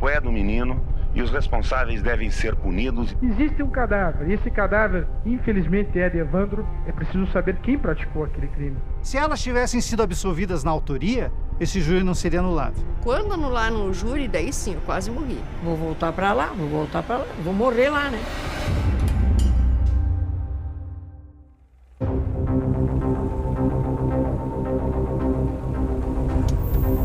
fato é do menino e os responsáveis devem ser punidos. Existe um cadáver, e esse cadáver, infelizmente, é de Evandro. É preciso saber quem praticou aquele crime. Se elas tivessem sido absolvidas na autoria, esse júri não seria anulado. Quando anular no júri, daí sim, eu quase morri. Vou voltar pra lá, vou morrer lá, né?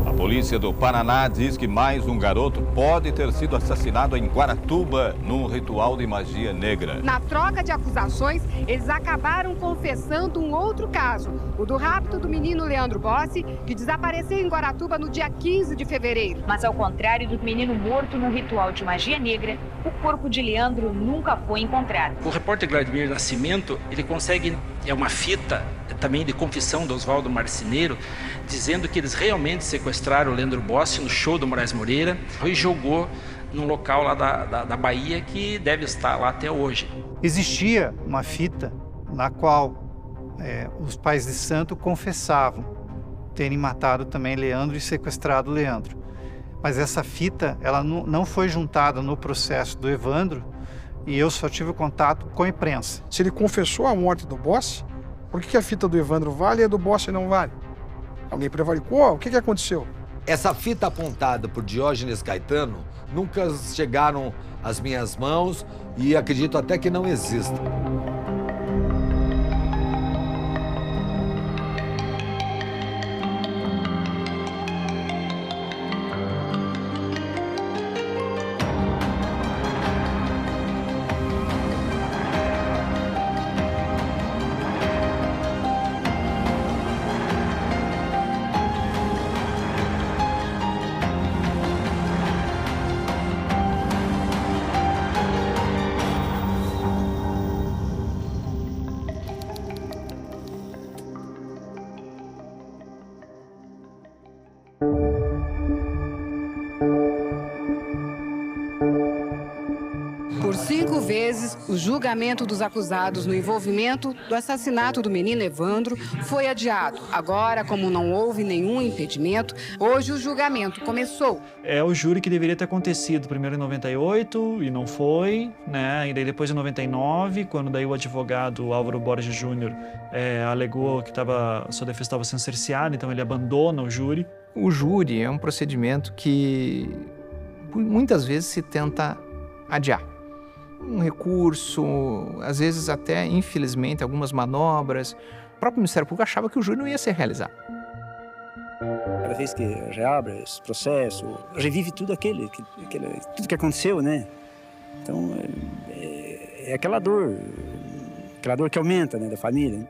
A polícia do Paraná diz que mais um garoto pode ter sido assassinado em Guaratuba num ritual de magia negra. Na troca de acusações, eles acabaram confessando um outro caso, o do rapto do menino Leandro Bossi, que desapareceu em Guaratuba no dia 15 de fevereiro. Mas ao contrário do menino morto no ritual de magia negra, o corpo de Leandro nunca foi encontrado. O repórter Vladimir Nascimento, ele consegue, uma fita também de confissão do Oswaldo Marceneiro, dizendo que eles realmente sequestraram o Leandro Bossi no show do Moraes Moreira e jogou num local lá da Bahia que deve estar lá até hoje. Existia uma fita na qual os pais de santo confessavam terem matado também Leandro e sequestrado Leandro. Mas essa fita, ela não foi juntada no processo do Evandro e eu só tive contato com a imprensa. Se ele confessou a morte do Bossi, por que a fita do Evandro vale e a do Bossi não vale? Alguém prevaricou? O que aconteceu? Essa fita apontada por Diógenes Caetano nunca chegaram às minhas mãos e acredito até que não exista. Por 5 vezes, o julgamento dos acusados no envolvimento do assassinato do menino Evandro foi adiado. Agora, como não houve nenhum impedimento, hoje o julgamento começou. É o júri que deveria ter acontecido primeiro em 98 e não foi, né? E daí depois em 99, quando daí o advogado Álvaro Borges Júnior alegou que sua defesa estava sendo cerceada, então ele abandona o júri. O júri é um procedimento que muitas vezes se tenta adiar. Um recurso, às vezes até, infelizmente, algumas manobras. O próprio Ministério Público achava que o júri não ia ser realizado. Cada vez que reabre esse processo, revive tudo tudo que aconteceu, né? Então, é aquela dor que aumenta, né, da família.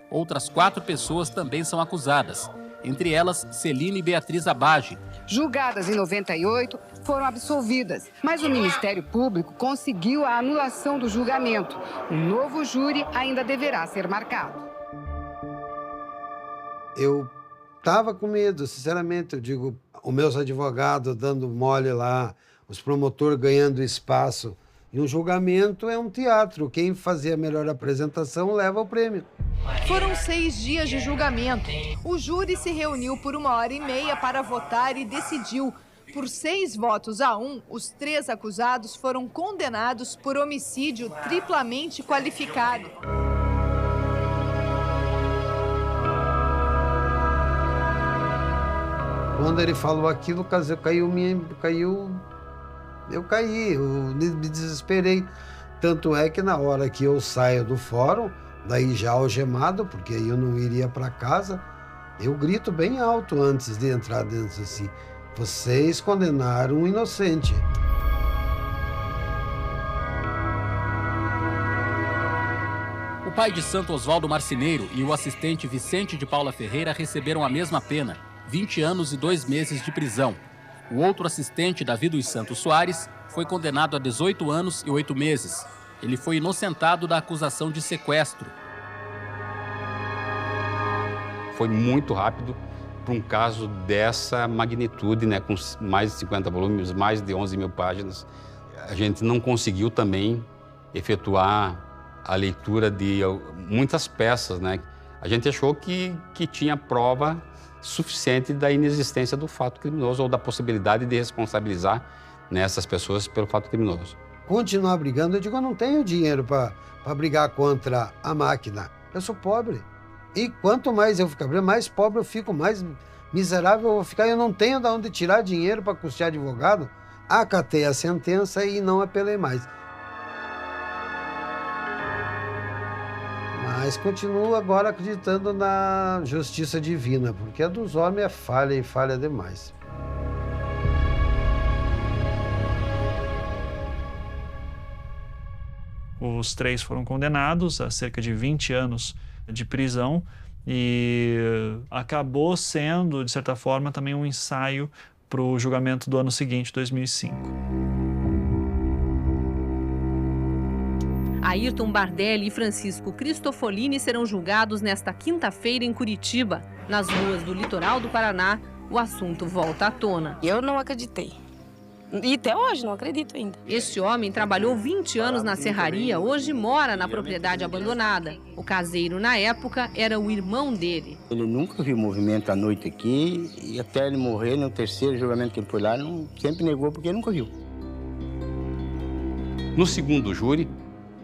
Outras 4 pessoas também são acusadas, entre elas Celine Beatriz Abage. Julgadas em 98, foram absolvidas, mas o Ministério Público conseguiu a anulação do julgamento. Um novo júri ainda deverá ser marcado. Eu estava com medo, sinceramente. Eu digo, os meus advogados dando mole lá, os promotores ganhando espaço. E um julgamento é um teatro. Quem fazia a melhor apresentação leva o prêmio. Foram 6 dias de julgamento. O júri se reuniu por 1h30 para votar e decidiu. Por 6 votos a 1, os 3 acusados foram condenados por homicídio triplamente qualificado. Quando ele falou aquilo, eu caí, eu me desesperei. Tanto é que na hora que eu saio do fórum, daí já algemado, porque aí eu não iria para casa, eu grito bem alto antes de entrar dentro assim: vocês condenaram um inocente. O pai de Santo Oswaldo Marceneiro e o assistente Vicente de Paula Ferreira receberam a mesma pena, 20 anos e 2 meses de prisão. O outro assistente, Davi dos Santos Soares, foi condenado a 18 anos e 8 meses. Ele foi inocentado da acusação de sequestro. Foi muito rápido para um caso dessa magnitude, né, com mais de 50 volumes, mais de 11 mil páginas. A gente não conseguiu também efetuar a leitura de muitas peças, né? A gente achou que tinha prova suficiente da inexistência do fato criminoso ou da possibilidade de responsabilizar nessas pessoas pelo fato criminoso. Continuar brigando, eu digo, eu não tenho dinheiro para brigar contra a máquina. Eu sou pobre. E quanto mais eu ficar mais pobre eu fico, mais miserável eu vou ficar. Eu não tenho de onde tirar dinheiro para custear advogado. Acatei a sentença e não apelei mais. Mas continuo agora acreditando na justiça divina, porque a dos homens é falha e falha demais. Os 3 foram condenados a cerca de 20 anos de prisão e acabou sendo, de certa forma, também um ensaio para o julgamento do ano seguinte, 2005. Ayrton Bardelli e Francisco Cristofolini serão julgados nesta quinta-feira em Curitiba. Nas ruas do litoral do Paraná, o assunto volta à tona. Eu não acreditei. E até hoje não acredito ainda. Este homem trabalhou 20 anos na serraria, hoje mora na propriedade abandonada. O caseiro, na época, era o irmão dele. Ele nunca viu movimento à noite aqui e até ele morrer, no terceiro julgamento que ele foi lá, sempre negou porque ele nunca viu. No segundo júri,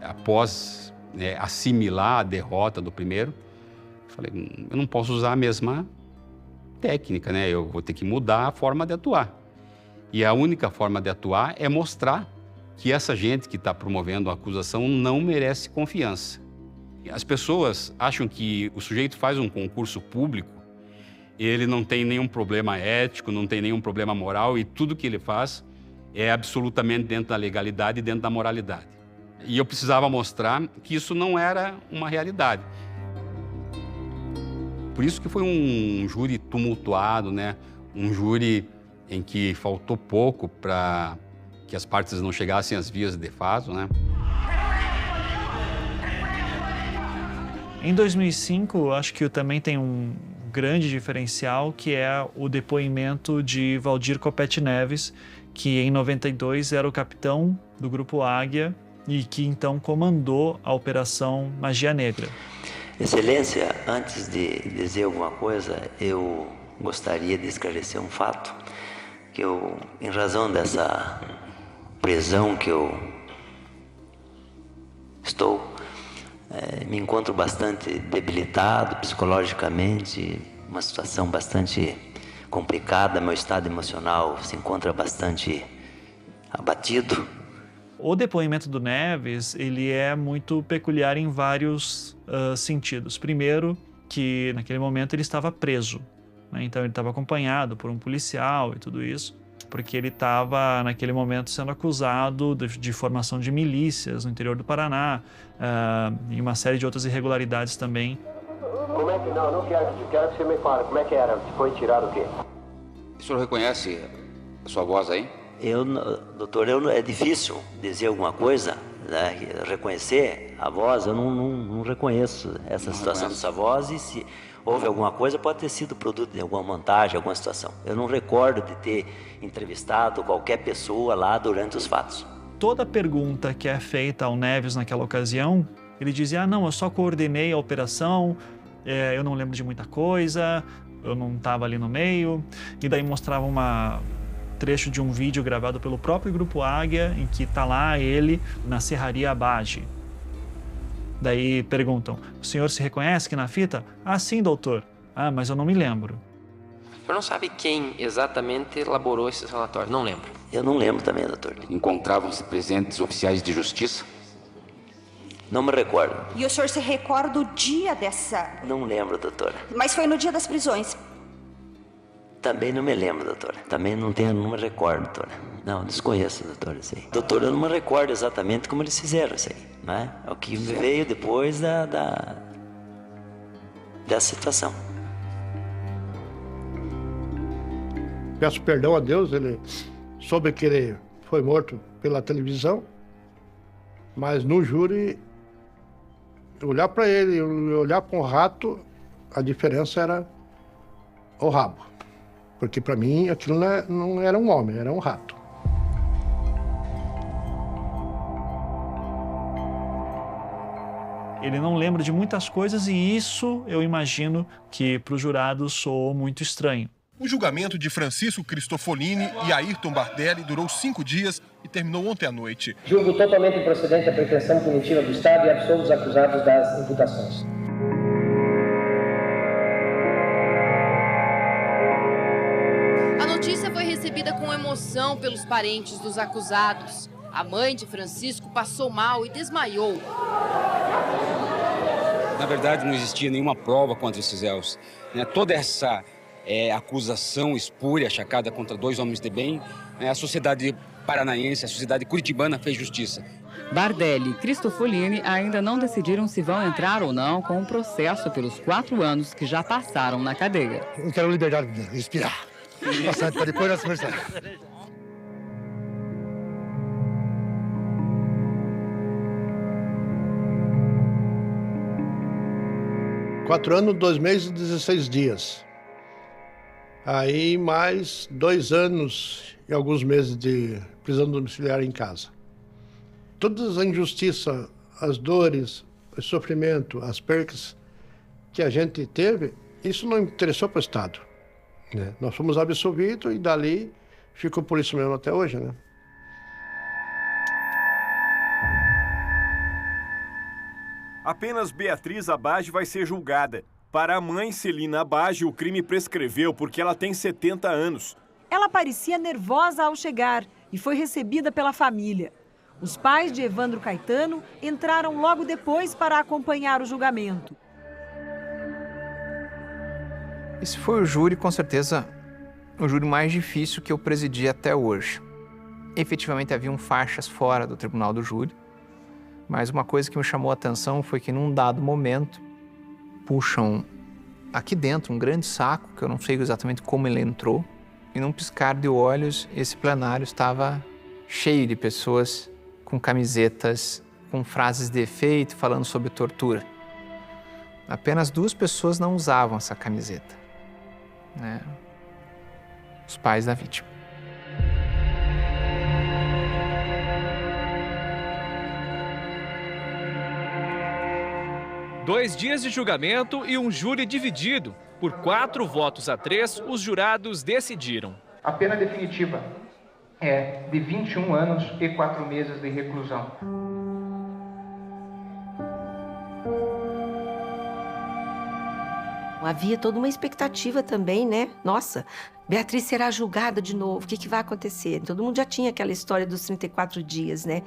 após assimilar a derrota do primeiro, falei, eu não posso usar a mesma técnica, né? Eu vou ter que mudar a forma de atuar. E a única forma de atuar é mostrar que essa gente que está promovendo a acusação não merece confiança. As pessoas acham que o sujeito faz um concurso público, ele não tem nenhum problema ético, não tem nenhum problema moral e tudo que ele faz é absolutamente dentro da legalidade e dentro da moralidade. E eu precisava mostrar que isso não era uma realidade. Por isso que foi um júri tumultuado, né? Um júri em que faltou pouco para que as partes não chegassem às vias de fato, né? Em 2005, acho que também tem um grande diferencial, que é o depoimento de Valdir Copete Neves, que em 92 era o capitão do Grupo Águia e que então comandou a Operação Magia Negra. Excelência, antes de dizer alguma coisa, eu gostaria de esclarecer um fato, que eu, em razão dessa prisão que eu estou, me encontro bastante debilitado psicologicamente, uma situação bastante complicada, meu estado emocional se encontra bastante abatido. O depoimento do Neves, ele é muito peculiar em vários sentidos. Primeiro, que naquele momento ele estava preso, né? Então ele estava acompanhado por um policial e tudo isso, porque ele estava naquele momento sendo acusado de formação de milícias no interior do Paraná e uma série de outras irregularidades também. Como é que não quero que você me fale, como é que era? Foi tirado o quê? O senhor reconhece a sua voz aí? Doutor, é difícil dizer alguma coisa, né? Reconhecer a voz, eu não reconheço essa situação dessa voz, e se houve alguma coisa pode ter sido produto de alguma montagem, alguma situação. Eu não recordo de ter entrevistado qualquer pessoa lá durante os fatos. Toda pergunta que é feita ao Neves naquela ocasião, ele dizia, não, eu só coordenei a operação, eu não lembro de muita coisa, eu não estava ali no meio, e daí mostrava trecho de um vídeo gravado pelo próprio Grupo Águia, em que está lá ele na Serraria Abage. Daí perguntam, o senhor se reconhece aqui na fita? Ah, sim, doutor. Ah, mas eu não me lembro. O senhor não sabe quem exatamente elaborou esses relatórios? Não lembro. Eu não lembro também, doutor. Encontravam-se presentes oficiais de justiça? Não me recordo. E o senhor se recorda do dia dessa... Não lembro, doutora. Mas foi no dia das prisões. Também não me lembro, doutora. Também não me recordo, doutora. Não, desconheço, doutora, isso aí. Doutora, eu não me recordo exatamente como eles fizeram isso aí, né? É o que veio depois dessa situação. Peço perdão a Deus, ele soube que ele foi morto pela televisão, mas no júri, olhar para ele e olhar para um rato, a diferença era o rabo. Porque para mim aquilo não era um homem, era um rato. Ele não lembra de muitas coisas e isso eu imagino que para os jurados soou muito estranho. O julgamento de Francisco Cristofolini e Ayrton Bardelli durou 5 dias e terminou ontem à noite. Julgo totalmente improcedente a pretensão punitiva do Estado e absolvo os acusados das imputações. A notícia foi recebida com emoção pelos parentes dos acusados. A mãe de Francisco passou mal e desmaiou. Na verdade, não existia nenhuma prova contra esses réus. Toda essa acusação espúria, achacada contra 2 homens de bem, a sociedade paranaense, a sociedade curitibana fez justiça. Bardelli e Cristofolini ainda não decidiram se vão entrar ou não com o processo pelos 4 anos que já passaram na cadeia. Eu quero liberdade de respirar. Bastante para depois nós conversar. Quatro anos, 2 meses e 16 dias. Aí mais 2 anos e alguns meses de prisão domiciliar em casa. Todas as injustiças, as dores, o sofrimento, as percas que a gente teve, isso não interessou para o Estado. Né? Nós fomos absolvidos e dali ficou por isso mesmo até hoje, né? Apenas Beatriz Abage vai ser julgada. Para a mãe Celina Abage, o crime prescreveu porque ela tem 70 anos. Ela parecia nervosa ao chegar e foi recebida pela família. Os pais de Evandro Caetano entraram logo depois para acompanhar o julgamento. Esse foi o júri, com certeza, o júri mais difícil que eu presidi até hoje. Efetivamente, haviam faixas fora do tribunal do júri, mas uma coisa que me chamou a atenção foi que, num dado momento, puxam aqui dentro um grande saco, que eu não sei exatamente como ele entrou, e num piscar de olhos, esse plenário estava cheio de pessoas com camisetas, com frases de efeito, falando sobre tortura. Apenas 2 pessoas não usavam essa camiseta, né? Os pais da vítima. Dois dias de julgamento e um júri dividido. Por 4 votos a 3, os jurados decidiram. A pena definitiva é de 21 anos e 4 meses de reclusão. Havia toda uma expectativa também, né? Nossa, Beatriz será julgada de novo, o que vai acontecer? Todo mundo já tinha aquela história dos 34 dias, né?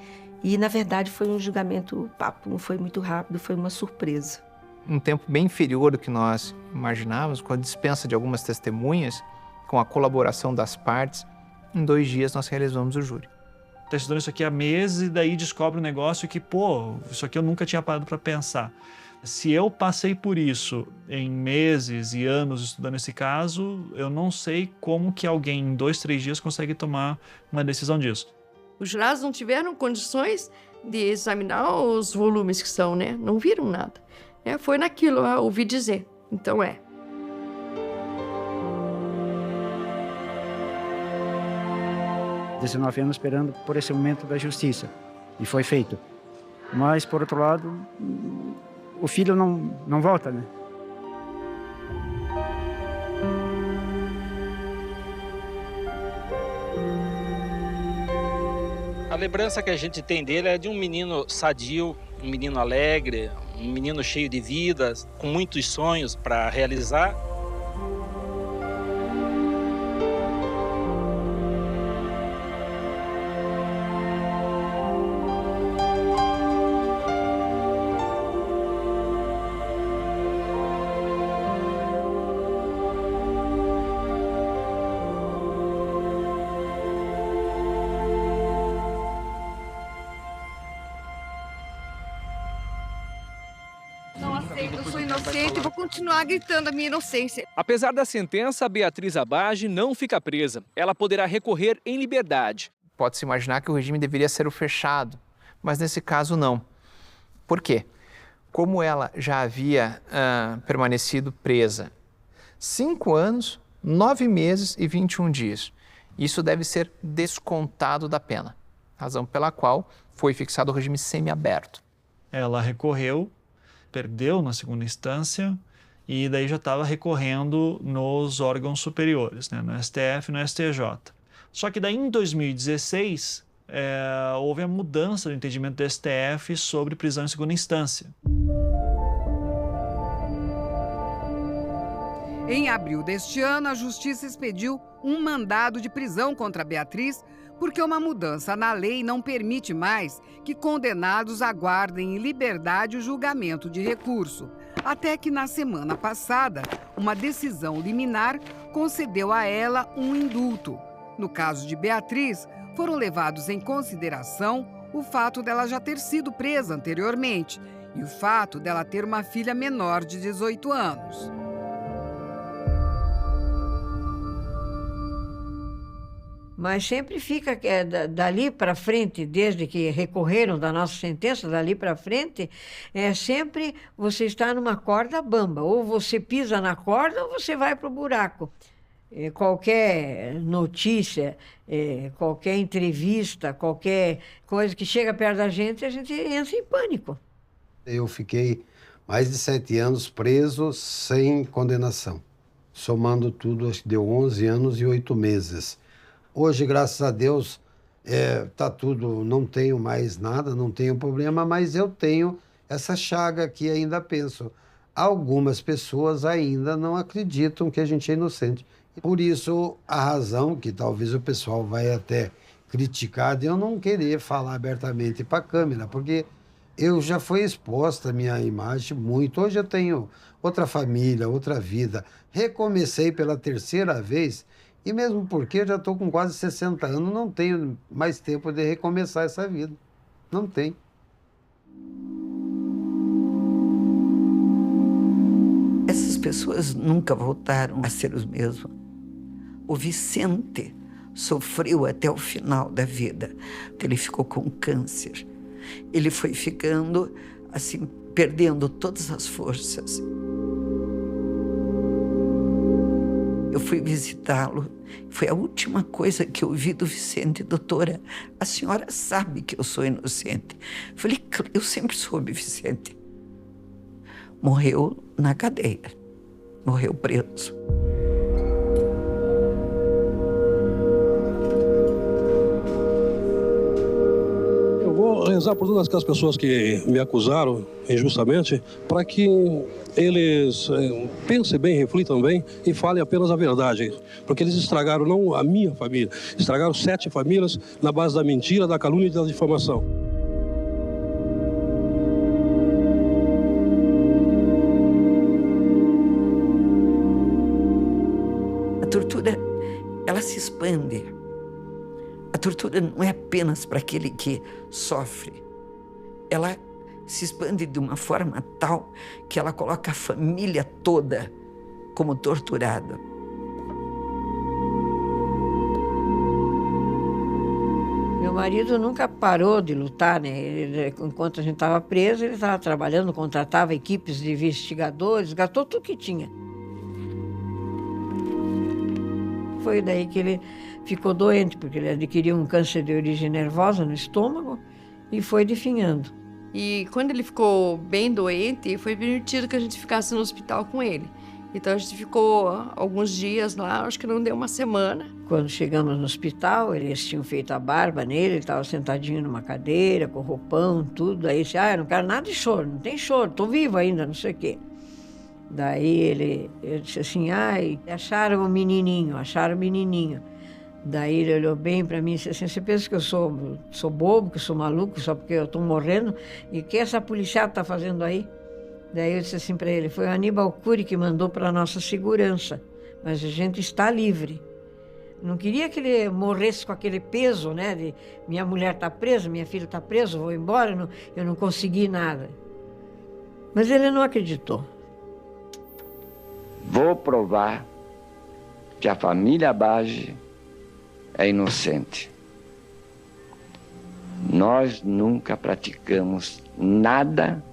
E, na verdade, foi um julgamento, não foi muito rápido, foi uma surpresa. Um tempo bem inferior do que nós imaginávamos, com a dispensa de algumas testemunhas, com a colaboração das partes, em 2 dias nós realizamos o júri. Está estudando isso aqui há meses e daí descobre um negócio que, isso aqui eu nunca tinha parado para pensar. Se eu passei por isso em meses e anos estudando esse caso, eu não sei como que alguém em 2, 3 dias consegue tomar uma decisão disso. Os jurados não tiveram condições de examinar os volumes que são, né? Não viram nada. Foi naquilo, ouvi dizer. Então 19 anos esperando por esse momento da justiça. E foi feito. Mas, por outro lado, o filho não volta, né? A lembrança que a gente tem dele é de um menino sadio, um menino alegre, um menino cheio de vidas, com muitos sonhos para realizar. Eu sou inocente e vou continuar gritando a minha inocência. Apesar da sentença, Beatriz Abage não fica presa. Ela poderá recorrer em liberdade. Pode-se imaginar que o regime deveria ser o fechado, mas nesse caso não. Por quê? Como ela já havia permanecido presa 5 anos, 9 meses e 21 dias, isso deve ser descontado da pena, razão pela qual foi fixado o regime semiaberto. Ela recorreu, perdeu na segunda instância e daí já estava recorrendo nos órgãos superiores, né, no STF e no STJ. Só que daí em 2016 houve a mudança do entendimento do STF sobre prisão em segunda instância. Em abril deste ano, a Justiça expediu um mandado de prisão contra Beatriz porque uma mudança na lei não permite mais que condenados aguardem em liberdade o julgamento de recurso. Até que na semana passada, uma decisão liminar concedeu a ela um indulto. No caso de Beatriz, foram levados em consideração o fato dela já ter sido presa anteriormente e o fato dela ter uma filha menor de 18 anos. Mas sempre fica dali para frente, desde que recorreram da nossa sentença, dali para frente, sempre você está numa corda bamba. Ou você pisa na corda ou você vai para o buraco. Qualquer notícia, qualquer entrevista, qualquer coisa que chega perto da gente, a gente entra em pânico. Eu fiquei mais de 7 anos preso sem condenação. Somando tudo, acho que deu 11 anos e 8 meses. Hoje, graças a Deus, tá tudo, não tenho mais nada, não tenho problema, mas eu tenho essa chaga que ainda penso. Algumas pessoas ainda não acreditam que a gente é inocente. Por isso, a razão que talvez o pessoal vai até criticar de eu não querer falar abertamente para a câmera, porque eu já fui exposta a minha imagem muito. Hoje eu tenho outra família, outra vida. Recomecei pela 3ª vez. E mesmo porque eu já estou com quase 60 anos, não tenho mais tempo de recomeçar essa vida. Não tem. Essas pessoas nunca voltaram a ser os mesmos. O Vicente sofreu até o final da vida. Ele ficou com câncer. Ele foi ficando, assim, perdendo todas as forças. Eu fui visitá-lo. Foi a última coisa que eu ouvi do Vicente. Doutora, a senhora sabe que eu sou inocente. Falei, eu sempre soube, Vicente. Morreu na cadeia. Morreu preso. Eu vou rezar por todas aquelas pessoas que me acusaram injustamente, para que eles pensem bem, reflitam bem e falem apenas a verdade. Porque eles estragaram não a minha família, estragaram 7 famílias na base da mentira, da calúnia e da difamação. A tortura, ela se expande. A tortura não é apenas para aquele que sofre. Ela se expande de uma forma tal que ela coloca a família toda como torturada. Meu marido nunca parou de lutar, né? Enquanto a gente estava preso, ele estava trabalhando, contratava equipes de investigadores, gastou tudo que tinha. Foi daí que ele ficou doente, porque ele adquiriu um câncer de origem nervosa no estômago e foi definhando. E quando ele ficou bem doente, foi permitido que a gente ficasse no hospital com ele. Então a gente ficou alguns dias lá, acho que não deu uma semana. Quando chegamos no hospital, eles tinham feito a barba nele, ele estava sentadinho numa cadeira, com roupão, tudo. Aí disse, eu não quero nada de choro, não tem choro, estou vivo ainda, não sei o quê. Daí ele disse assim, acharam o menininho. Daí ele olhou bem para mim e disse assim, você pensa que eu sou bobo, que eu sou maluco, só porque eu estou morrendo? E o que essa policial está fazendo aí? Daí eu disse assim para ele, foi o Aníbal Cury que mandou para a nossa segurança, mas a gente está livre. Não queria que ele morresse com aquele peso, né? De minha mulher está presa, minha filha está presa, vou embora, eu não consegui nada. Mas ele não acreditou. Vou provar que a família Bage é inocente. Nós nunca praticamos nada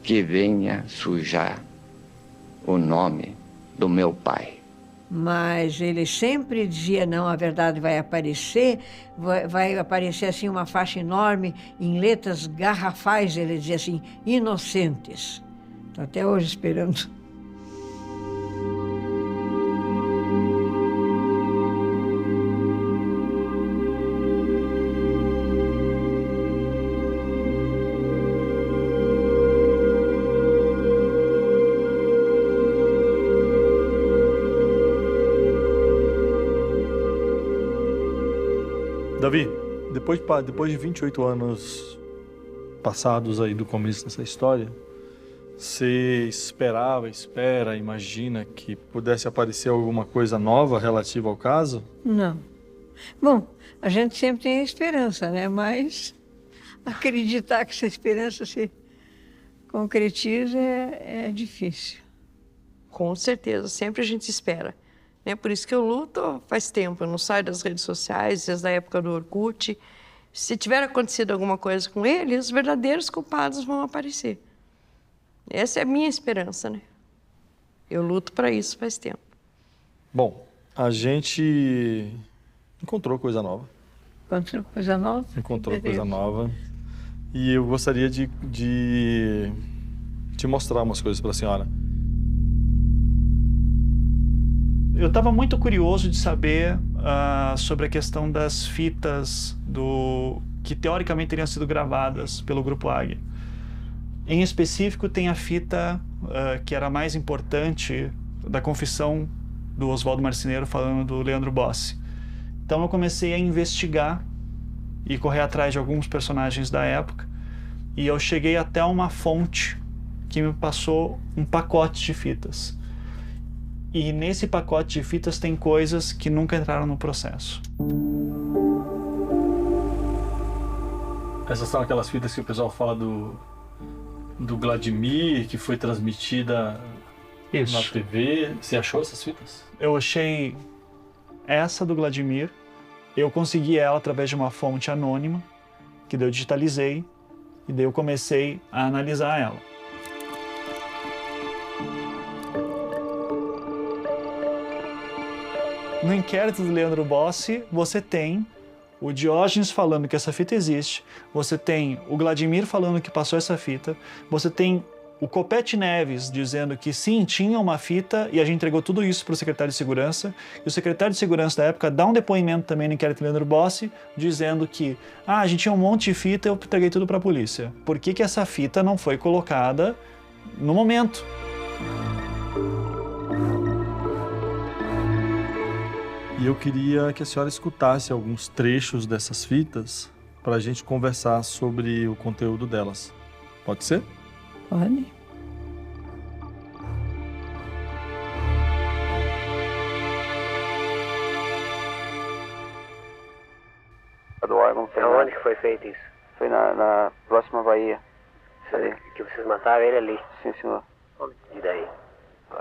que venha sujar o nome do meu pai. Mas ele sempre dizia, não, a verdade vai aparecer assim uma faixa enorme, em letras garrafais, ele dizia assim, inocentes. Estou até hoje esperando. Davi, depois de 28 anos passados aí do começo dessa história, você imagina que pudesse aparecer alguma coisa nova relativa ao caso? Não. Bom, a gente sempre tem a esperança, né? Mas acreditar que essa esperança se concretiza é difícil. Com certeza, sempre a gente espera. Né? Por isso que eu luto faz tempo, eu não saio das redes sociais, desde a época do Orkut. Se tiver acontecido alguma coisa com ele, os verdadeiros culpados vão aparecer. Essa é a minha esperança, né? Eu luto para isso faz tempo. Bom, a gente encontrou coisa nova. Encontrou coisa nova? Encontrou coisa nova. E eu gostaria de te mostrar umas coisas para a senhora. Eu estava muito curioso de saber sobre a questão das fitas que teoricamente teriam sido gravadas pelo Grupo Águia. Em específico, tem a fita que era a mais importante da confissão do Oswaldo Marceneiro falando do Leandro Bossi. Então eu comecei a investigar e correr atrás de alguns personagens da época e eu cheguei até uma fonte que me passou um pacote de fitas. E nesse pacote de fitas tem coisas que nunca entraram no processo. Essas são aquelas fitas que o pessoal fala do Vladimir, que foi transmitida na TV. Você achou essas fitas? Eu achei essa do Vladimir. Eu consegui ela através de uma fonte anônima, que daí eu digitalizei, e daí eu comecei a analisar ela. No inquérito do Leandro Bossi, você tem o Diógenes falando que essa fita existe, você tem o Vladimir falando que passou essa fita, você tem o Copete Neves dizendo que sim, tinha uma fita e a gente entregou tudo isso para o secretário de Segurança, e o secretário de Segurança da época dá um depoimento também no inquérito do Leandro Bossi, dizendo que a gente tinha um monte de fita e eu entreguei tudo para a polícia. Por que essa fita não foi colocada no momento? E eu queria que a senhora escutasse alguns trechos dessas fitas para a gente conversar sobre o conteúdo delas. Pode ser? Pode. Do órgão. Onde que foi feito isso? Foi na próxima Bahia. Que vocês mataram ele ali? Sim, senhor. E daí?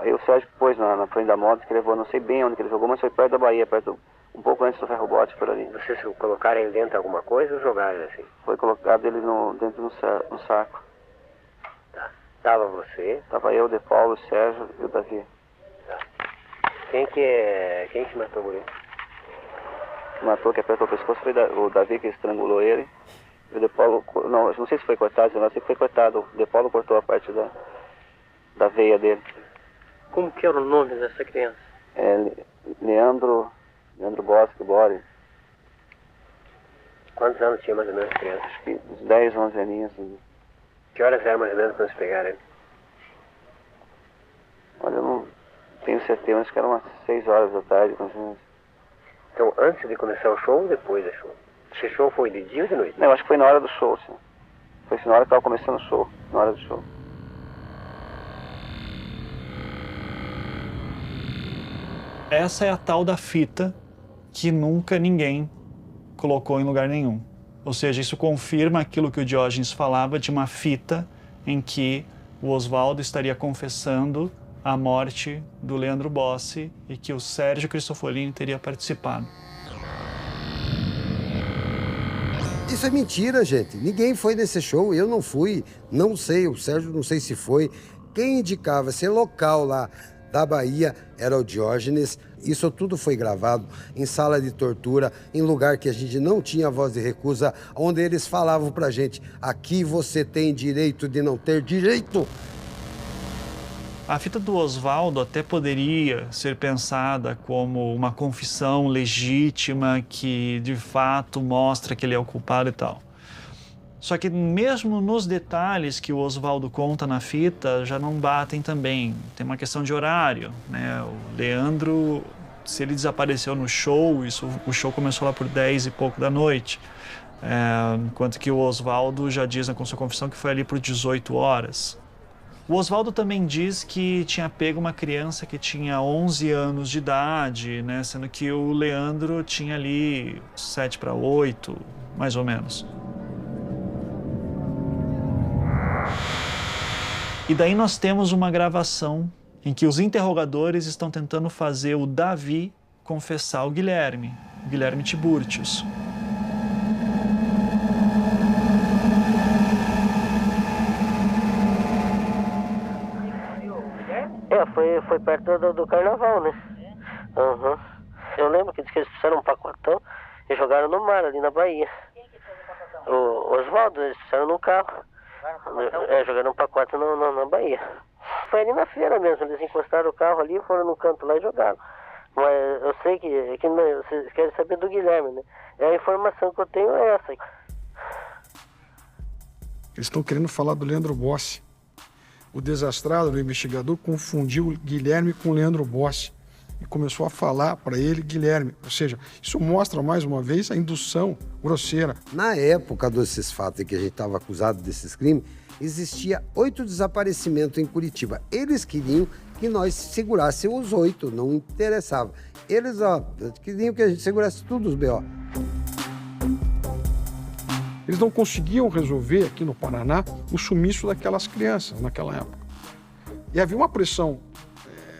Aí o Sérgio pôs na frente da moto, que levou, não sei bem onde que ele jogou, mas foi perto da Bahia, um pouco antes do ferrobote por ali. Vocês colocaram ele dentro de alguma coisa ou jogaram assim? Foi colocado ele dentro no saco. Tá. Tava você? Tava eu, o De Paulo, o Sérgio e o Davi. Tá. Quem que matou o guri? Que matou, que apertou o pescoço, foi o Davi que estrangulou ele. E o De Paulo, não sei se foi cortado, eu não sei se foi cortado. O De Paulo cortou a parte da veia dele. Como que era o nome dessa criança? Leandro Bossi. Quantos anos tinha mais ou menos a criança? Acho que uns 10, 11 aninhos. Que horas eram mais ou menos quando vocês pegaram ele? Olha, eu não tenho certeza, acho que eram umas 6 horas da tarde, mais ou menos. Então, antes de começar o show ou depois do show? Esse show foi de dia ou de noite? Não, acho que foi na hora do show, sim. Foi na hora que estava começando o show, na hora do show. Essa é a tal da fita que nunca ninguém colocou em lugar nenhum. Ou seja, isso confirma aquilo que o Diógenes falava de uma fita em que o Oswaldo estaria confessando a morte do Leandro Bossi e que o Sérgio Cristofolini teria participado. Isso é mentira, gente. Ninguém foi nesse show, eu não fui, não sei, o Sérgio não sei se foi. Quem indicava ser local lá da Bahia era o Diógenes. Isso tudo foi gravado em sala de tortura, em lugar que a gente não tinha voz de recusa, onde eles falavam pra gente: aqui você tem direito de não ter direito. A fita do Oswaldo até poderia ser pensada como uma confissão legítima que de fato mostra que ele é o culpado e tal. Só que mesmo nos detalhes que o Oswaldo conta na fita já não batem também. Tem uma questão de horário, né? O Leandro se ele desapareceu no show, o show começou lá por 10 e pouco da noite. Enquanto que o Oswaldo já diz na sua confissão que foi ali por 18 horas. O Oswaldo também diz que tinha pego uma criança que tinha 11 anos de idade, né, sendo que o Leandro tinha ali 7 para 8, mais ou menos. E daí nós temos uma gravação em que os interrogadores estão tentando fazer o Davi confessar o Guilherme Tiburtius. Foi perto do carnaval, né? Uhum. Eu lembro que eles fizeram um pacotão e jogaram no mar, ali na Bahia. O Oswaldo, eles fizeram no carro. Jogaram um pacote na Bahia. Foi ali na feira mesmo, eles encostaram o carro ali, foram no canto lá e jogaram. Mas eu sei que vocês querem saber do Guilherme, né? A informação que eu tenho é essa. Eles estão querendo falar do Leandro Bossi. O desastrado, o investigador, confundiu o Guilherme com o Leandro Bossi e começou a falar para ele Guilherme. Ou seja, isso mostra mais uma vez a indução grosseira. Na época desses fatos que a gente estava acusado desses crimes, existia 8 desaparecimentos em Curitiba. Eles queriam que nós segurássemos os 8, não interessava. Eles queriam que a gente segurasse tudo os B.O. Eles não conseguiam resolver aqui no Paraná o sumiço daquelas crianças naquela época. E havia uma pressão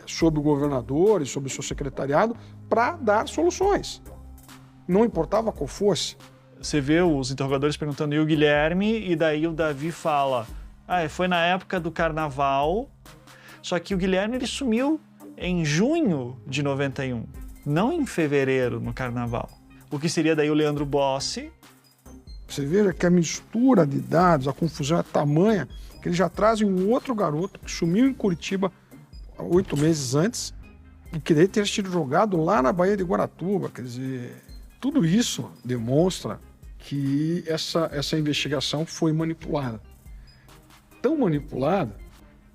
sobre o governador e sobre o seu secretariado para dar soluções. Não importava qual fosse. Você vê os interrogadores perguntando e o Guilherme, e daí o Davi fala, foi na época do carnaval, só que o Guilherme ele sumiu em junho de 91, não em fevereiro no carnaval. O que seria daí o Leandro Bossi. Você veja que a mistura de dados, a confusão é tamanha, que eles já trazem um outro garoto que sumiu em Curitiba 8 meses antes e que deve ter sido jogado lá na Baía de Guaratuba. Quer dizer, tudo isso demonstra que essa investigação foi manipulada. Tão manipulada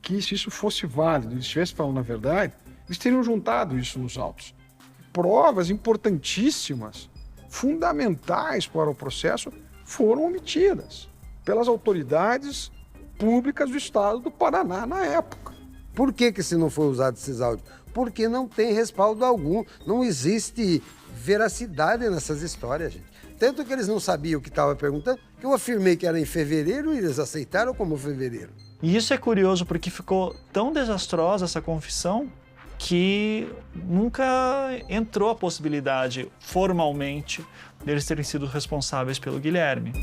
que, se isso fosse válido, eles estivessem falando a verdade, eles teriam juntado isso nos autos. Provas importantíssimas, fundamentais para o processo, foram omitidas pelas autoridades públicas do estado do Paraná na época. Por que se não foi usado esses áudios? Porque não tem respaldo algum, não existe veracidade nessas histórias, gente. Tanto que eles não sabiam o que estava perguntando, que eu afirmei que era em fevereiro e eles aceitaram como fevereiro. E isso é curioso porque ficou tão desastrosa essa confissão que nunca entrou a possibilidade, formalmente, deles terem sido responsáveis pelo Guilherme.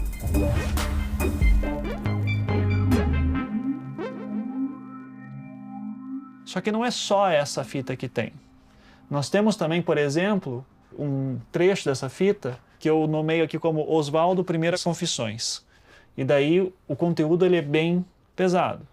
Só que não é só essa fita que tem. Nós temos também, por exemplo, um trecho dessa fita que eu nomeio aqui como Oswaldo Primeiras Confissões. E daí o conteúdo ele é bem pesado.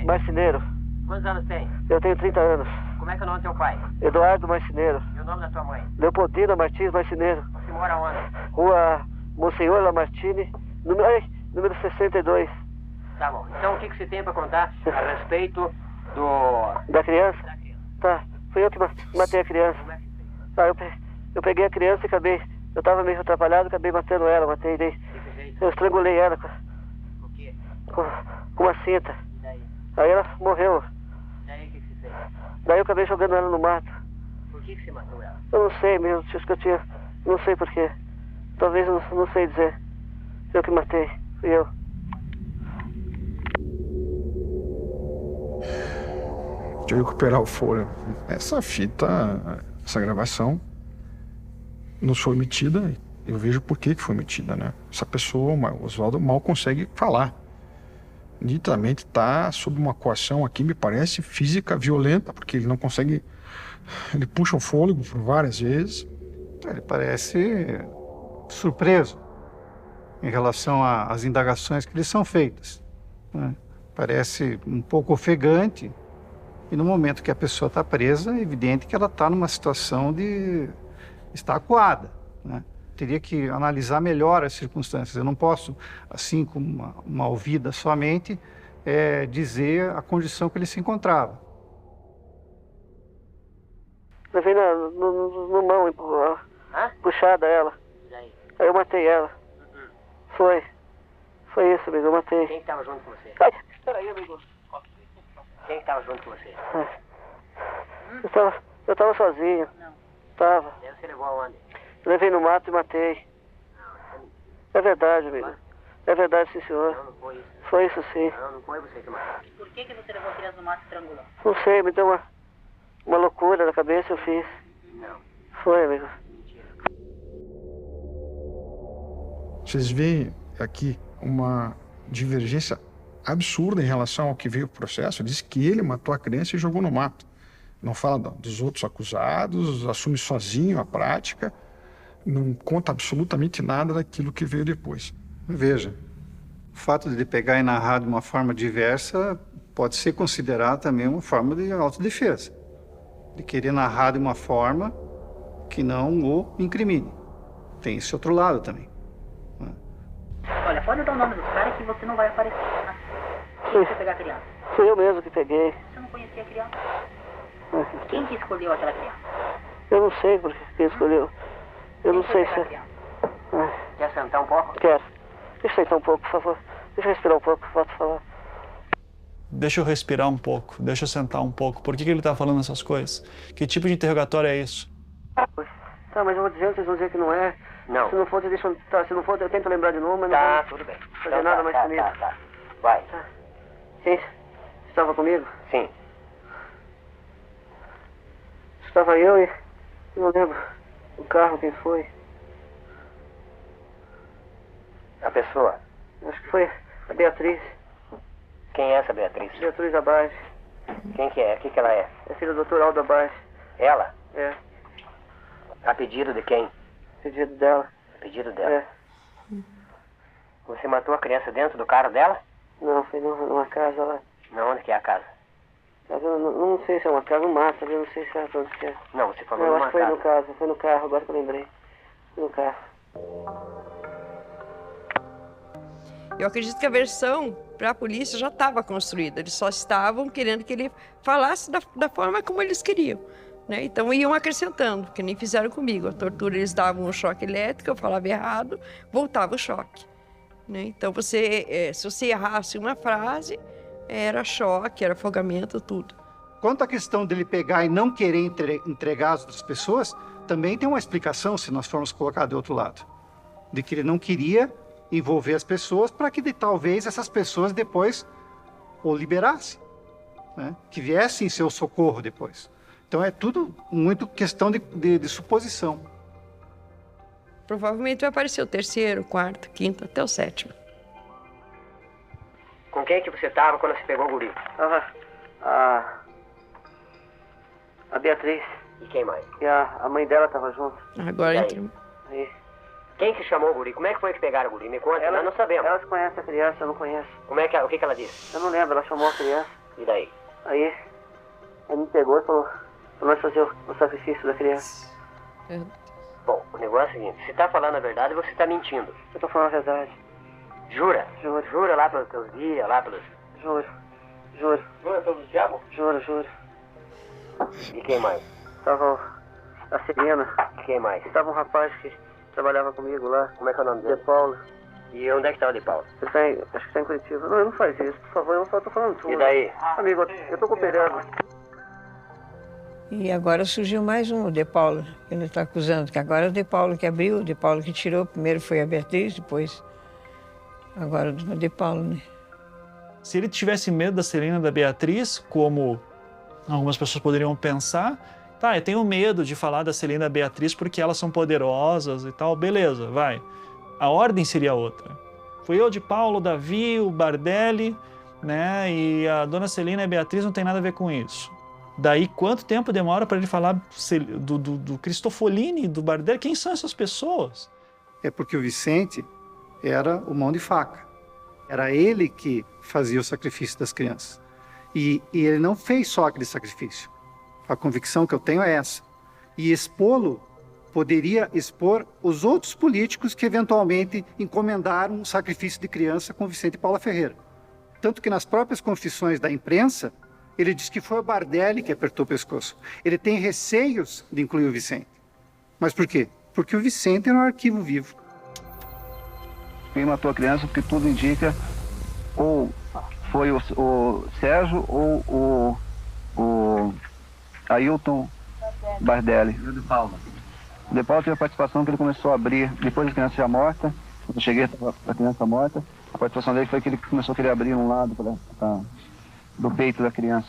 Marceneiro. Quantos anos tem? Eu tenho 30 anos. Como é que é o nome do teu pai? Eduardo Marceneiro. E o nome da tua mãe? Leopoldina Martins Marceneiro. Você mora onde? Rua Monsenhor Lamartine, número 62. Tá bom. Então o que você tem para contar a respeito da criança? Tá. Fui eu que matei a criança. Eu peguei a criança e acabei... Eu estava meio atrapalhado, acabei matando ela, matei daí. Eu estrangulei ela com uma cinta. Aí ela morreu. Daí o que você fez? Daí eu acabei jogando ela no mato. Por que você matou ela? Eu não sei mesmo, acho que eu tinha... Não sei porquê. Talvez eu não sei dizer. Eu que matei, fui eu. Deixa eu recuperar o fôlego. Essa fita, essa gravação, nos foi emitida. Eu vejo por que foi emitida, né? Essa pessoa, o Oswaldo, mal consegue falar. Nitidamente está sob uma coação aqui, me parece, física, violenta, porque ele não consegue... Ele puxa o fôlego por várias vezes. Ele parece surpreso em relação às indagações que lhe são feitas, né? Parece um pouco ofegante. E no momento que a pessoa está presa, é evidente que ela está numa situação de estar acuada, né? Teria que analisar melhor as circunstâncias. Eu não posso, assim como uma ouvida somente, dizer a condição que ele se encontrava. Levei no mão, empurrou. Puxada ela. Aí eu matei ela. Foi isso, amigo, eu matei. Quem que tava junto com você? Ai, peraí, amigo. Quem que tava junto com você? Eu tava sozinho. Não. Tava. Daí você levou aonde? Levei no mato e matei. É verdade, amigo. É verdade, sim, senhor. Não foi isso. Foi isso, sim. Não foi você que matou. Por que você levou a criança no mato e estrangulou? Não sei, me deu uma loucura na cabeça, eu fiz. Não. Foi, amigo. Vocês veem aqui uma divergência absurda em relação ao que veio o processo. Diz que ele matou a criança e jogou no mato. Não fala dos outros acusados, assume sozinho a prática, não conta absolutamente nada daquilo que veio depois. Veja, o fato de ele pegar e narrar de uma forma diversa pode ser considerado também uma forma de autodefesa. De querer narrar de uma forma que não o incrimine. Tem esse outro lado também. Olha, pode dar o nome dos caras que você não vai aparecer. Tá? Quem você pegar a criança? Fui eu mesmo que peguei. Você não conhecia a criança? Quem que escolheu aquela criança? Eu não sei porque quem escolheu. Eu não sei se... Quer sentar um pouco? Quero. Deixa eu sentar um pouco, por favor. Deixa eu respirar um pouco, pode falar. Deixa eu respirar um pouco, deixa eu sentar um pouco. Por que ele tá falando essas coisas? Que tipo de interrogatório é isso? Tá, mas eu vou dizer, vocês vão dizer que não é. Não. Se não for, deixa eu... Tá, se não for, eu tento lembrar de novo, mas não Tá, vou tudo bem. fazer nada mais comigo. Tá. Vai. Tá. Quem estava comigo? Sim. Estava eu e... não lembro. O carro, quem foi? A pessoa? Acho que foi a Beatriz. Quem é essa Beatriz? Beatriz Abage. Quem que é? O que ela é? É filha do Dr. Aldo Abage. Ela? É. A pedido de quem? Pedido dela. A pedido dela? É. Você matou a criança dentro do carro dela? Não, foi numa casa lá. Não, onde que é a casa? Mas eu não sei se é uma casa, um mato, eu não sei se é onde que é. Não, você falou não, numa acho que foi casa. no carro, foi no carro, agora que eu lembrei. Foi no carro. Eu acredito que a versão para a polícia já estava construída. Eles só estavam querendo que ele falasse da forma como eles queriam. Né? Então iam acrescentando, que nem fizeram comigo. A tortura, eles davam um choque elétrico, eu falava errado, voltava o choque. Né? Então se você errasse uma frase, era choque, era afogamento, tudo. Quanto à questão dele pegar e não querer entregar as outras pessoas, também tem uma explicação, se nós formos colocar do outro lado. De que ele não queria envolver as pessoas para que talvez essas pessoas depois o liberassem, né? Que viessem em seu socorro depois. Então é tudo muito questão de suposição. Provavelmente vai aparecer o terceiro, quarto, quinto, até o sétimo. Com quem que você estava quando você pegou o guri? A Beatriz. E quem mais? E a mãe dela estava junto. Agora entra. Aí. Quem que chamou o guri? Como é que foi que pegaram o guri? Me conta, nós não sabemos. Elas conhecem a criança, eu não conheço. Como é que, o que ela disse? Eu não lembro, ela chamou a criança. E daí? Aí me pegou e falou pra nós fazer o sacrifício da criança. Bom, o negócio é o seguinte, se tá falando a verdade, você tá mentindo. Eu tô falando a verdade. Jura? Juro. Jura lá pelos teus guias, lá pelos... Juro. Jura pelos diabos? Juro. E quem mais? Tava a Serena. E quem mais? Tava um rapaz que trabalhava comigo lá. Como é que é o nome dele? De Paulo. E onde é que tava de Paulo? Acho que tá em Curitiba. Não faz isso, por favor, eu só tô falando tudo. E daí? Amigo, eu tô cooperando. E agora surgiu mais um, o De Paulo, que ele está acusando, que agora é o De Paulo que abriu, o De Paulo que tirou. Primeiro foi a Beatriz, depois agora o De Paulo, né? Se ele tivesse medo da Celina e da Beatriz, como algumas pessoas poderiam pensar, tá, eu tenho medo de falar da Celina e da Beatriz porque elas são poderosas e tal, beleza, vai. A ordem seria outra. Fui eu, De Paulo, o Davi, o Bardelli, né, e a dona Celina e a Beatriz não tem nada a ver com isso. Daí, quanto tempo demora para ele falar do Cristofolini, do Bardelli? Quem são essas pessoas? É porque o Vicente era o mão de faca. Era ele que fazia o sacrifício das crianças. E ele não fez só aquele sacrifício. A convicção que eu tenho é essa. E expô-lo poderia expor os outros políticos que eventualmente encomendaram um sacrifício de criança com Vicente Paula Ferreira. Tanto que nas próprias confissões da imprensa, Ele diz que foi o Bardelli que apertou o pescoço. Ele tem receios de incluir o Vicente. Mas por quê? Porque o Vicente era um arquivo vivo. Quem matou a criança, porque tudo indica, ou foi o Sérgio ou o Ailton Bardelli. E o De Paula? O De Paula teve a participação que ele começou a abrir, depois da criança já morta, quando eu cheguei, estava a criança morta, a participação dele foi que ele começou a querer abrir um lado do peito da criança.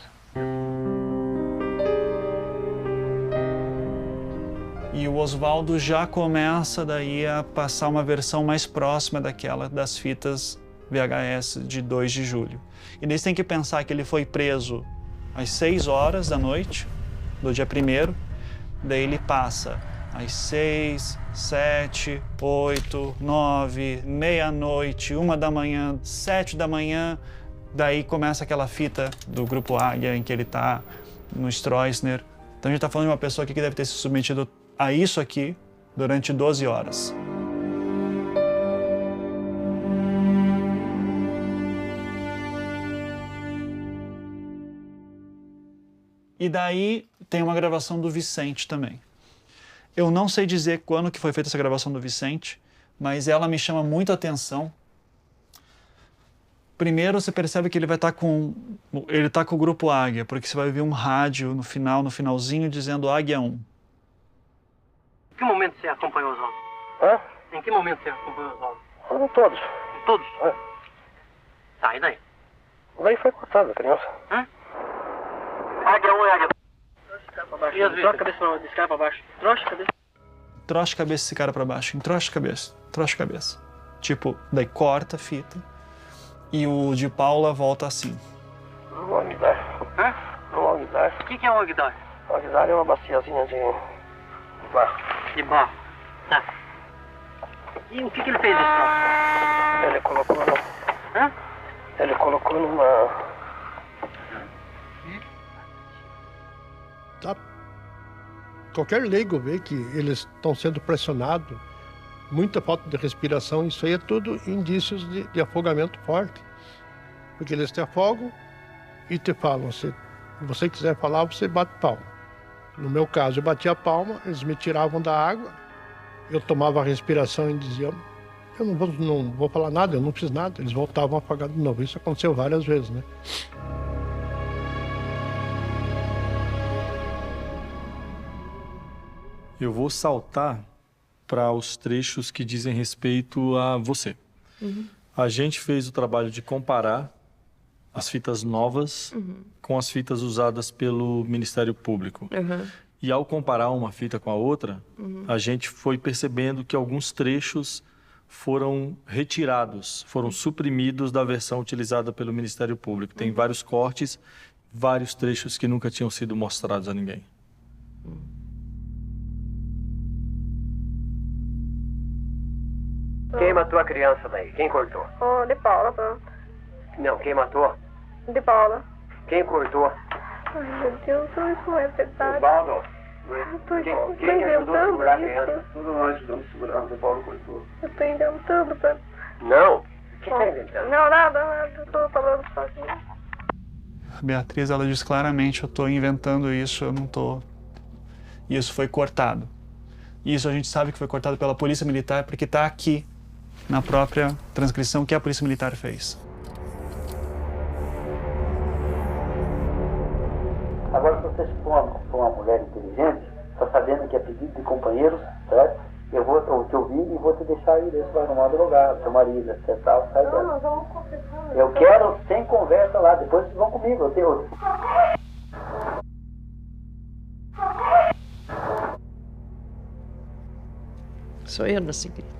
E o Oswaldo já começa daí a passar uma versão mais próxima daquela das fitas VHS de 2 de julho. E daí você tem que pensar que ele foi preso às 6 horas da noite do dia 1º, daí ele passa às 6, 7, 8, 9, meia-noite, 1 da manhã, 7 da manhã, daí começa aquela fita do Grupo Águia em que ele está no Stroessner. Então a gente está falando de uma pessoa aqui que deve ter se submetido a isso aqui durante 12 horas. E daí tem uma gravação do Vicente também. Eu não sei dizer quando que foi feita essa gravação do Vicente, mas ela me chama muito a atenção. Primeiro você percebe que ele vai estar com o Grupo Águia, porque você vai ver um rádio no finalzinho, dizendo Águia 1. Em que momento você acompanhou os homens? Hã? Em que momento você acompanhou os homens? Foram todos. Todos? É. Tá, e daí? Daí foi cortado a criança. Águia 1 e Águia 2. Troca a cabeça desse cara pra baixo. Troca a cabeça. Troca a cabeça desse cara pra baixo. Entrocha a cabeça. Trocha a cabeça. Tipo, daí corta a fita. E o de Paula volta assim. Um Ogdar. Um Ogdar. O que é um Ogdar? Ogdar é uma baciazinha de barro. De barro. Tá. E o que ele fez nesse troço? Ele colocou Ele colocou numa... Tá. Qualquer leigo vê que eles estão sendo pressionados, muita falta de respiração, isso aí é tudo indícios de afogamento forte. Porque eles te afogam e te falam, se você quiser falar, você bate palma. No meu caso, eu batia a palma, eles me tiravam da água, eu tomava a respiração e dizia, eu não vou falar nada, eu não fiz nada. Eles voltavam apagados de novo. Isso aconteceu várias vezes, né? Eu vou saltar para os trechos que dizem respeito a você. A gente fez o trabalho de comparar as fitas novas com as fitas usadas pelo Ministério Público. E ao comparar uma fita com a outra, a gente foi percebendo que alguns trechos foram retirados, foram suprimidos da versão utilizada pelo Ministério Público. Tem vários cortes, vários trechos que nunca tinham sido mostrados a ninguém. Quem matou a criança daí? Quem cortou? Oh, De Paula, pronto. Não, quem matou? De Paula. Quem cortou? Ai, meu Deus, isso não é verdade. Osvaldo. Quem ajudou a segurar a criança? Todos nós ajudamos a segurar, o De Paula cortou. Eu tô inventando pra... Não. O que tá inventando? Não, nada. Eu tô falando sozinha. A Beatriz, ela diz claramente, eu tô inventando isso, eu não tô... Isso foi cortado. Isso a gente sabe que foi cortado pela Polícia Militar, porque está aqui na própria transcrição que a Polícia Militar fez. Agora, se você for uma mulher inteligente, está sabendo que é pedido de companheiros, certo? Eu vou te ouvir e vou te deixar ir, você vai arrumar advogado, seu marido, etc. Sai dela. Não, nós vamos conversar. Eu quero sem conversa lá, depois vocês vão comigo, eu tenho... Sou eu nessa grita.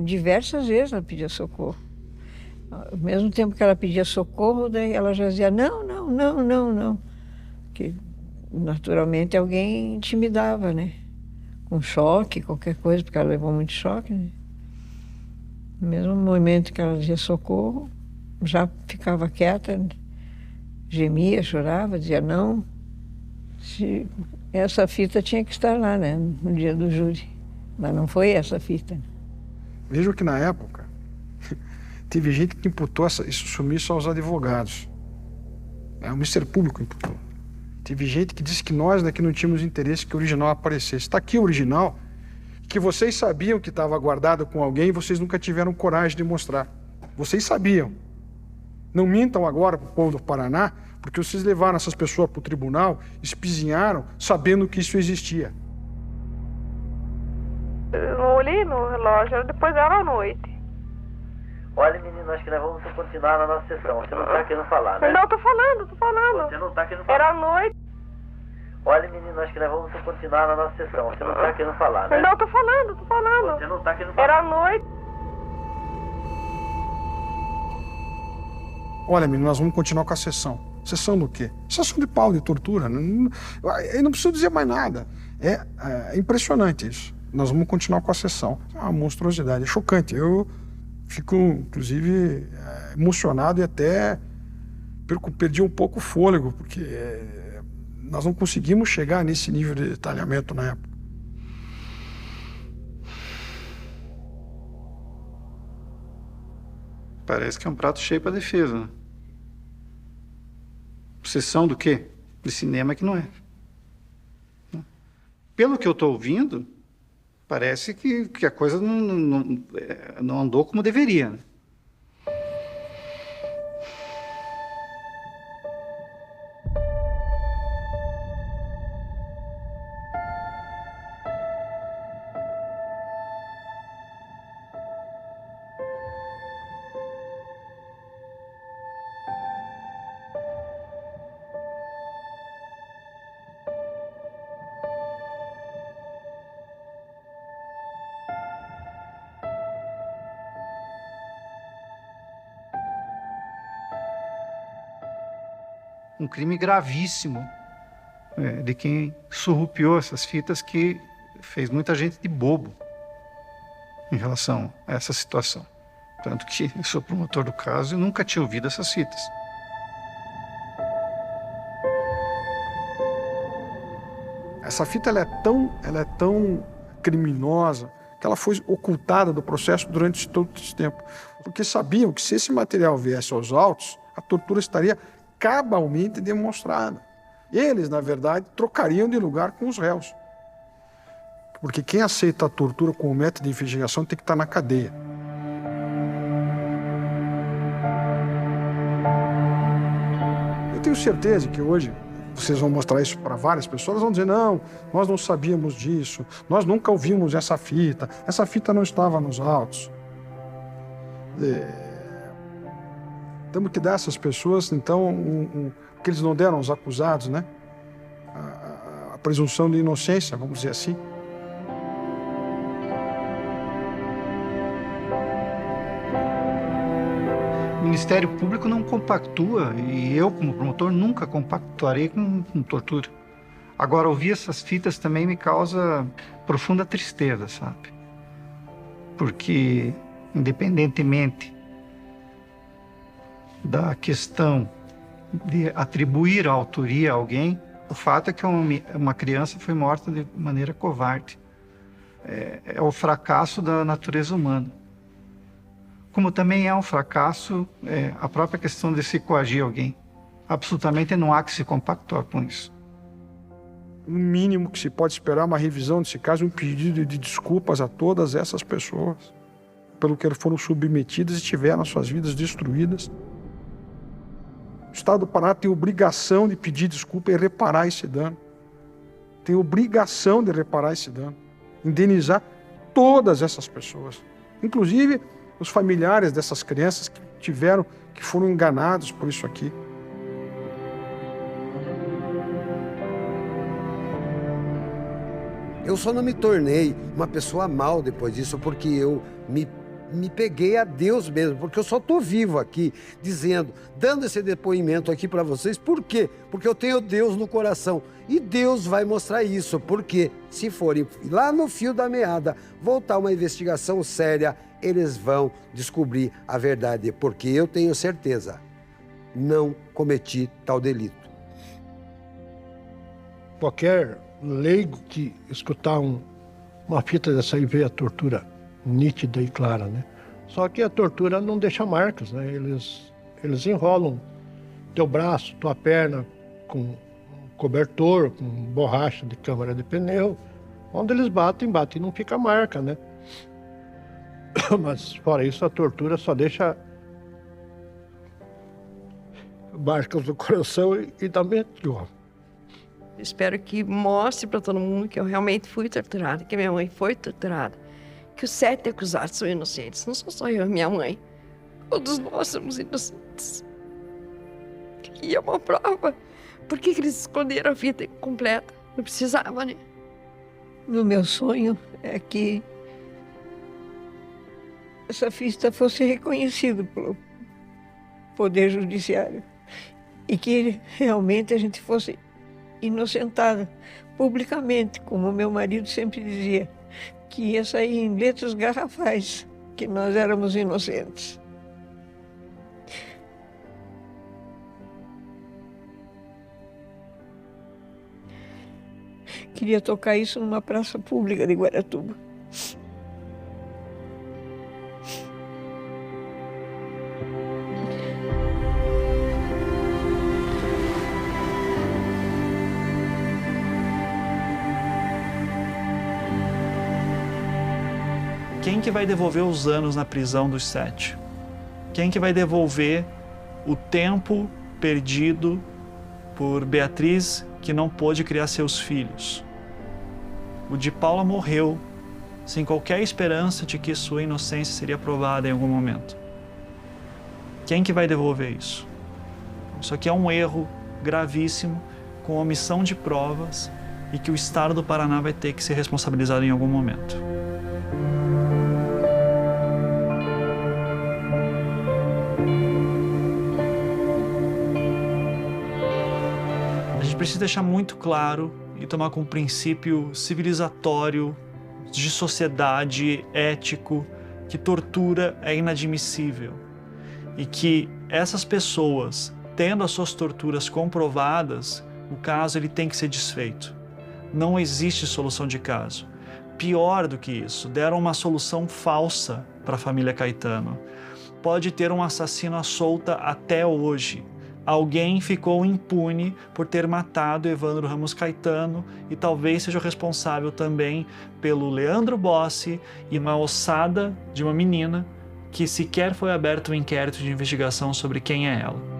Diversas vezes ela pedia socorro. Ao mesmo tempo que ela pedia socorro, daí ela já dizia não. Que naturalmente alguém intimidava, né? Com choque, qualquer coisa, porque ela levou muito choque, né? No mesmo momento que ela dizia socorro, já ficava quieta, né? Gemia, chorava, dizia não. Essa fita tinha que estar lá, né? No dia do júri. Mas não foi essa fita. Veja que na época teve gente que imputou isso sumiço aos advogados. O Ministério Público imputou. Teve gente que disse que nós daqui não tínhamos interesse que o original aparecesse. Está aqui o original, que vocês sabiam que estava guardado com alguém e vocês nunca tiveram coragem de mostrar. Vocês sabiam. Não mintam agora para o povo do Paraná, porque vocês levaram essas pessoas para o tribunal, espizinharam, sabendo que isso existia. Eu olhei no relógio, depois era à noite. Olha, menino, acho que nós vamos continuar na nossa sessão. Você não tá querendo falar, né? Não, tô falando. Você não tá querendo falar. Era à noite. Olha, menino, acho que nós vamos continuar na nossa sessão. Você não tá querendo falar, né? Não, tô falando. Você não tá querendo falar. Era à noite. Olha, menino, nós vamos continuar com a sessão. Sessão do quê? Sessão de pau, de tortura. Eu não preciso dizer mais nada. É impressionante isso. Nós vamos continuar com a sessão. É uma monstruosidade, é chocante. Eu fico, inclusive, emocionado e até perdi um pouco o fôlego, porque nós não conseguimos chegar nesse nível de detalhamento na época. Parece que é um prato cheio para a defesa, né? Sessão do quê? De cinema que não é. Pelo que eu estou ouvindo, parece que a coisa não andou como deveria, né? Um crime gravíssimo de quem surrupiou essas fitas, que fez muita gente de bobo em relação a essa situação. Tanto que eu sou promotor do caso e nunca tinha ouvido essas fitas. Essa fita ela é tão criminosa que ela foi ocultada do processo durante todo esse tempo. Porque sabiam que se esse material viesse aos autos, a tortura estaria cabalmente demonstrada. Eles, na verdade, trocariam de lugar com os réus. Porque quem aceita a tortura como método de investigação tem que estar na cadeia. Eu tenho certeza que hoje vocês vão mostrar isso para várias pessoas, elas vão dizer, não, nós não sabíamos disso, nós nunca ouvimos essa fita não estava nos autos. Temos que dar a essas pessoas, então, que eles não deram aos acusados, né? A presunção de inocência, vamos dizer assim. O Ministério Público não compactua, e eu, como promotor, nunca compactuarei com tortura. Agora, ouvir essas fitas também me causa profunda tristeza, sabe? Porque, independentemente da questão de atribuir a autoria a alguém, o fato é que uma criança foi morta de maneira covarde. É o fracasso da natureza humana. Como também é um fracasso a própria questão de se coagir alguém. Absolutamente não há que se compactuar com isso. O mínimo que se pode esperar é uma revisão desse caso, um pedido de desculpas a todas essas pessoas pelo que foram submetidas e tiveram suas vidas destruídas. O Estado do Paraná tem obrigação de pedir desculpa e reparar esse dano. Tem obrigação de reparar esse dano. Indenizar todas essas pessoas. Inclusive os familiares dessas crianças que foram enganados por isso aqui. Eu só não me tornei uma pessoa mal depois disso, porque eu me peguei a Deus mesmo, porque eu só estou vivo aqui, dando esse depoimento aqui para vocês. Por quê? Porque eu tenho Deus no coração. E Deus vai mostrar isso, porque se forem lá no fio da meada voltar uma investigação séria, eles vão descobrir a verdade, porque eu tenho certeza, não cometi tal delito. Qualquer leigo que escutar uma fita dessa aí vê a tortura nítida e clara, né? Só que a tortura não deixa marcas, né? Eles enrolam teu braço, tua perna com cobertor, com borracha de câmara de pneu. Onde eles batem e não fica marca, né? Mas fora isso, a tortura só deixa marcas no coração e da mente. Espero que mostre para todo mundo que eu realmente fui torturada, que minha mãe foi torturada, que os 7 acusados são inocentes. Não sou só eu e minha mãe. Todos nós somos inocentes. E é uma prova. Por que eles esconderam a vida completa? Não precisava, né? No meu sonho é que essa fita fosse reconhecida pelo Poder Judiciário e que realmente a gente fosse inocentada publicamente, como meu marido sempre dizia, que ia sair em letras garrafais, que nós éramos inocentes. Queria tocar isso numa praça pública de Guaratuba. Quem que vai devolver os anos na prisão dos 7? Quem que vai devolver o tempo perdido por Beatriz, que não pôde criar seus filhos? O de Paula morreu sem qualquer esperança de que sua inocência seria provada em algum momento. Quem que vai devolver isso? Isso aqui é um erro gravíssimo, com omissão de provas, e que o Estado do Paraná vai ter que ser responsabilizado em algum momento. A gente precisa deixar muito claro e tomar como princípio civilizatório, de sociedade, ético, que tortura é inadmissível e que essas pessoas, tendo as suas torturas comprovadas, o caso ele tem que ser desfeito. Não existe solução de caso. Pior do que isso, deram uma solução falsa para a família Caetano. Pode ter um assassino à solta até hoje. Alguém ficou impune por ter matado Evandro Ramos Caetano e talvez seja o responsável também pelo Leandro Bossi e uma ossada de uma menina que sequer foi aberto um inquérito de investigação sobre quem é ela.